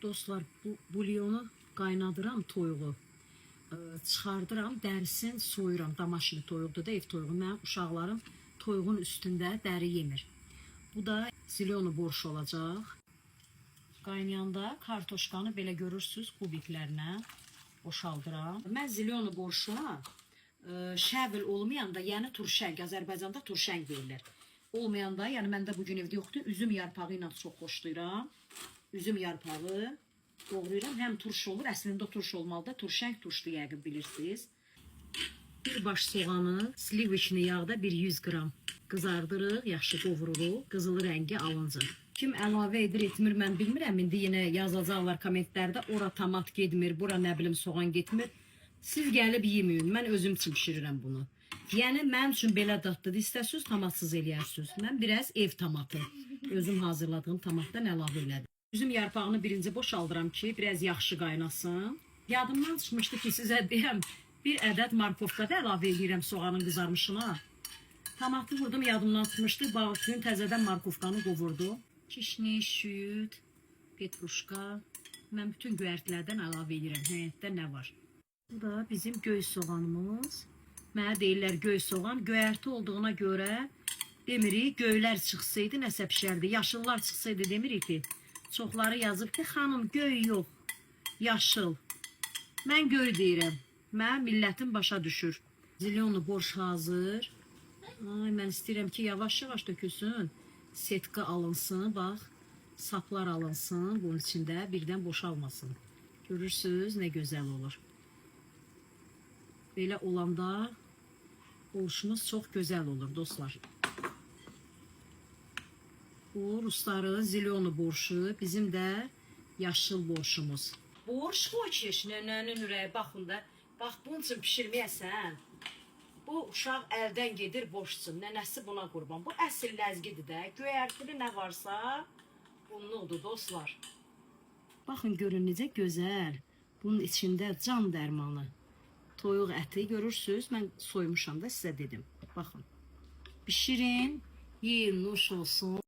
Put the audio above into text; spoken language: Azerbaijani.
Dostlar, bu bulyonu qaynadıram toyuğu. Çıxardıram, dərisini soyuram. Damaşını toyuqdur da, ev toyuğu. Mənim uşaqlarım toyuğun üstündə dəri yemir. Bu da zilyonu borş olacaq. Qaynayanda kartoşkanı belə görürsünüz kubiklərlə boşaldıram. Mən zilyonu borşuna şəbil olmayanda, yəni turşəng, Azərbaycanda turşəng deyirlər. Olmayanda, yəni məndə bugün evdə yoxdur, üzüm yarpağı ilə çox xoşlayıram. Üzüm yarpağı doğrayıram. Həm turş olur, əslində turş olmalıdır. Turşəng turşdu yəqin bilirsiniz. Bir baş soğanı sliviçli yağda bir 100 qram qızardırıq, yaxşı qovururuq, qızılı rəngi alınca. Kim əlavə edir, etmir, mən bilmirəm. İndi yenə yazacaqlar kommentlərdə, ora tomat getmir, bura nə bilim soğan getmir. Siz gəlib yeməyin, mən özüm üçün pişirirəm bunu. Yəni, mənim üçün belə dadlıdır. İstəsiniz, tomatsız eləyərsiniz. Mən biraz ev tomatı, özüm hazırladığım tomatdan əlavə elədim. Üzüm yarpağını birinci boşaldıram ki, biraz yaxşı qaynasın. Yadımdan çıxmışdı ki, sizə deyəm, bir ədəd markovka da əlavə edirəm soğanın qızarmışına. Tomatı vurdum, yadımdan çıxmışdı. Bugün təzədən markovkanı qovurdum. Kişniş, süd, petruşka. Mən bütün göyərtilərdən əlavə edirəm. Həyətdə nə var? Bu da bizim göy soğanımız. Mənə deyirlər göy soğan. Göyərti olduğuna görə demirik, göylər çıxsaydı nəsə pişərdi. Yaşıllar çıxsaydı demirik ki, çoxları yazıb ki, xanım göy yox, yaşıl. Mən göy deyirəm. Mən millətim başa düşür. Zilyonu borş hazır. Ay, mən istəyirəm ki, yavaş-yavaş dökülsün. Setka alınsın, bax, saplar alınsın bunun içində, birdən boşalmasın. Görürsünüz, nə gözəl olur. Belə olanda borşumuz çox gözəl olur, dostlar. Bu, rusların zilyonu borşu, bizim də yaşıl borşumuz. Borş qoy ki, nənənin ürəyi, baxın da, bax, bunun üçün pişirməyəsən. Bu uşaq əldən gedir boşsun, nənəsi buna qurban. Bu əsl ləzgidir də, göyərtili nə varsa bunluqdur, dostlar. Baxın, görün necə gözəl. Bunun içində can dərmanı. Toyuq əti görürsünüz, mən soymuşam da sizə dedim. Baxın, pişirin, yiyin, nuş olsun.